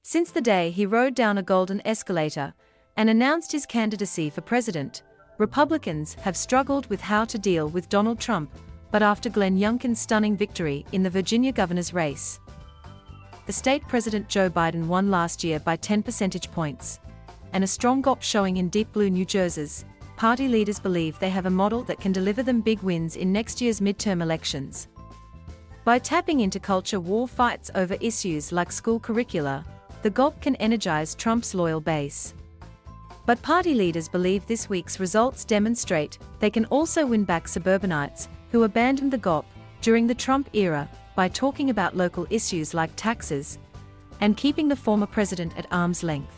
Since the day he rode down a golden escalator and announced his candidacy for president, Republicans have struggled with how to deal with Donald Trump, but after Glenn Youngkin's stunning victory in the Virginia governor's race, the state president Joe Biden won last year by 10 percentage points, and a strong GOP showing in deep blue New Jersey, party leaders believe they have a model that can deliver them big wins in next year's midterm elections. By tapping into culture war fights over issues like school curricula, the GOP can energize Trump's loyal base. But party leaders believe this week's results demonstrate they can also win back suburbanites who abandoned the GOP during the Trump era by talking about local issues like taxes and keeping the former president at arm's length.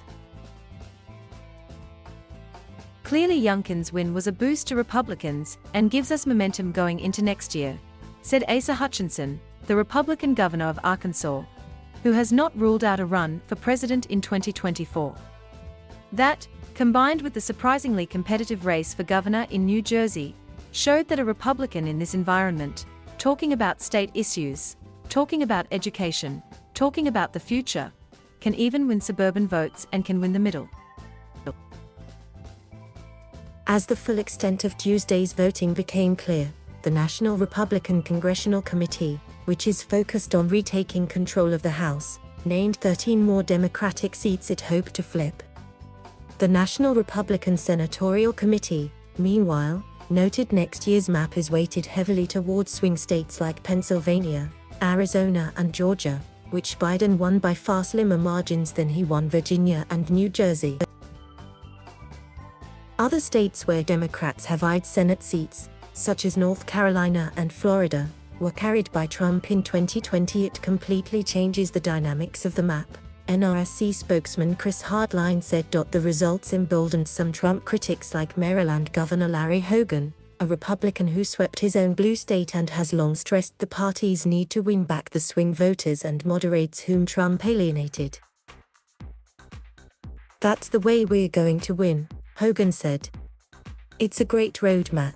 Clearly, Youngkin's win was a boost to Republicans and gives us momentum going into next year, said Asa Hutchinson, the Republican governor of Arkansas, who has not ruled out a run for president in 2024. That, combined with the surprisingly competitive race for governor in New Jersey, showed that a Republican in this environment, talking about state issues, talking about education, talking about the future, can even win suburban votes and can win the middle. As the full extent of Tuesday's voting became clear, the National Republican Congressional Committee, which is focused on retaking control of the House, named 13 more Democratic seats it hoped to flip. The National Republican Senatorial Committee, meanwhile, noted next year's map is weighted heavily towards swing states like Pennsylvania, Arizona and Georgia, which Biden won by far slimmer margins than he won Virginia and New Jersey. Other states where Democrats have eyed Senate seats, such as North Carolina and Florida, were carried by Trump in 2020. It completely changes the dynamics of the map, NRSC spokesman Chris Hardline said. The results emboldened some Trump critics like Maryland Governor Larry Hogan, a Republican who swept his own blue state and has long stressed the party's need to win back the swing voters and moderates whom Trump alienated. "That's the way we're going to win," Hogan said. "It's a great roadmap.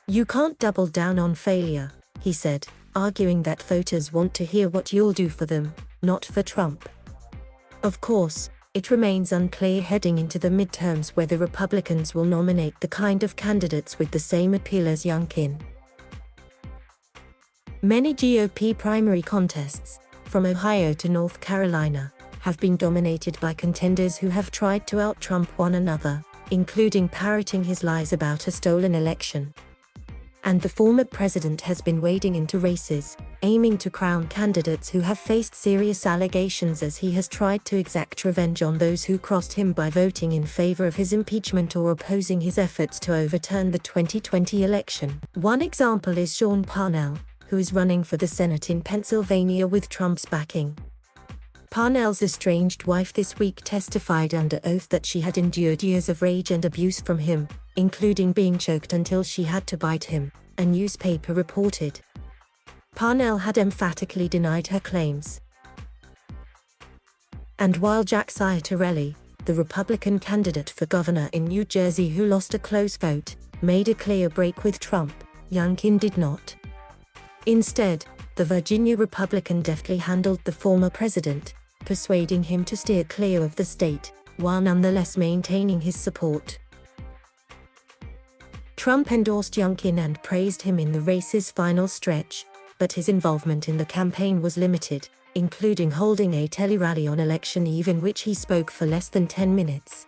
You can't double down on failure," he said, arguing that voters want to hear what you'll do for them, not for Trump. Of course, it remains unclear heading into the midterms whether Republicans will nominate the kind of candidates with the same appeal as Youngkin. Many GOP primary contests, from Ohio to North Carolina, have been dominated by contenders who have tried to out-Trump one another, including parroting his lies about a stolen election. And the former president has been wading into races, aiming to crown candidates who have faced serious allegations as he has tried to exact revenge on those who crossed him by voting in favor of his impeachment or opposing his efforts to overturn the 2020 election. One example is Sean Parnell, who is running for the Senate in Pennsylvania with Trump's backing. Parnell's estranged wife this week testified under oath that she had endured years of rage and abuse from him, including being choked until she had to bite him, a newspaper reported. Parnell had emphatically denied her claims. And while Jack Ciattarelli, the Republican candidate for governor in New Jersey who lost a close vote, made a clear break with Trump, Youngkin did not. Instead, the Virginia Republican deftly handled the former president, persuading him to steer clear of the state, while nonetheless maintaining his support. Trump endorsed Youngkin and praised him in the race's final stretch, but his involvement in the campaign was limited, including holding a tele-rally on election eve in which he spoke for less than 10 minutes.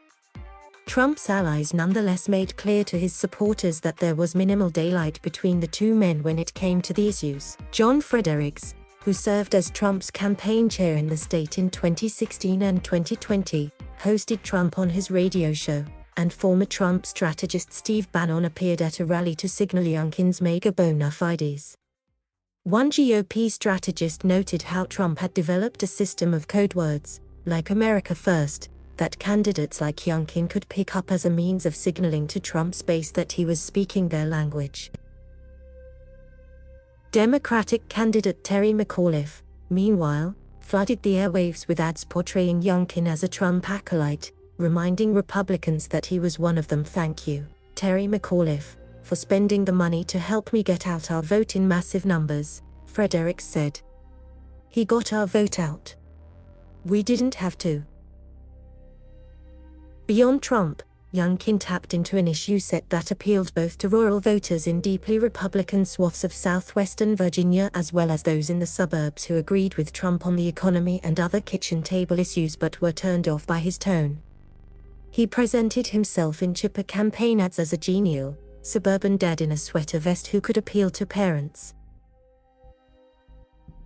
Trump's allies nonetheless made clear to his supporters that there was minimal daylight between the two men when it came to the issues. John Fredericks, who served as Trump's campaign chair in the state in 2016 and 2020, hosted Trump on his radio show, and former Trump strategist Steve Bannon appeared at a rally to signal Youngkin's mega bona fides. One GOP strategist noted how Trump had developed a system of code words, like America First, that candidates like Youngkin could pick up as a means of signaling to Trump's base that he was speaking their language. Democratic candidate Terry McAuliffe, meanwhile, flooded the airwaves with ads portraying Youngkin as a Trump acolyte, reminding Republicans that he was one of them. "Thank you, Terry McAuliffe, for spending the money to help me get out our vote in massive numbers," Fredericks said. "He got our vote out. We didn't have to. Beyond Trump, Youngkin tapped into an issue set that appealed both to rural voters in deeply Republican swaths of southwestern Virginia as well as those in the suburbs who agreed with Trump on the economy and other kitchen table issues but were turned off by his tone. He presented himself in chipper campaign ads as a genial, suburban dad in a sweater vest who could appeal to parents.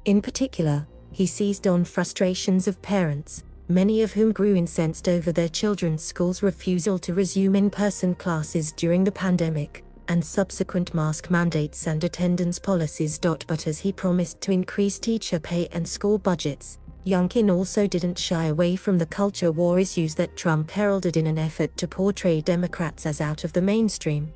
In particular, he seized on frustrations of parents, many of whom grew incensed over their children's school's refusal to resume in-person classes during the pandemic, and subsequent mask mandates and attendance policies. But as he promised to increase teacher pay and school budgets, Youngkin also didn't shy away from the culture war issues that Trump heralded in an effort to portray Democrats as out of the mainstream.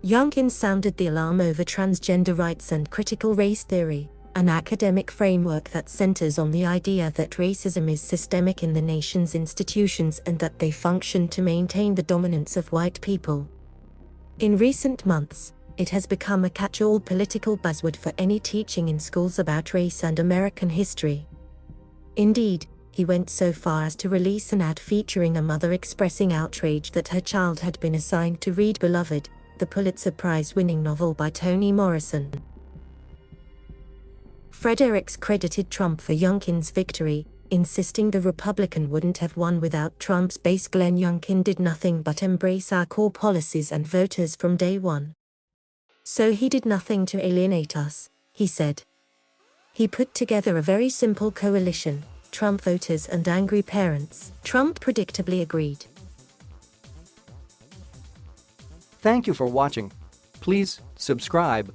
Youngkin sounded the alarm over transgender rights and critical race theory, an academic framework that centers on the idea that racism is systemic in the nation's institutions and that they function to maintain the dominance of white people. In recent months, it has become a catch-all political buzzword for any teaching in schools about race and American history. Indeed, he went so far as to release an ad featuring a mother expressing outrage that her child had been assigned to read Beloved, the Pulitzer Prize-winning novel by Toni Morrison. Fredericks credited Trump for Youngkin's victory, insisting the Republican wouldn't have won without Trump's base. Glenn Youngkin did nothing but embrace our core policies and voters from day one. So he did nothing to alienate us, he said. He put together a very simple coalition, Trump voters and angry parents. Trump predictably agreed. Thank you for watching. Please subscribe.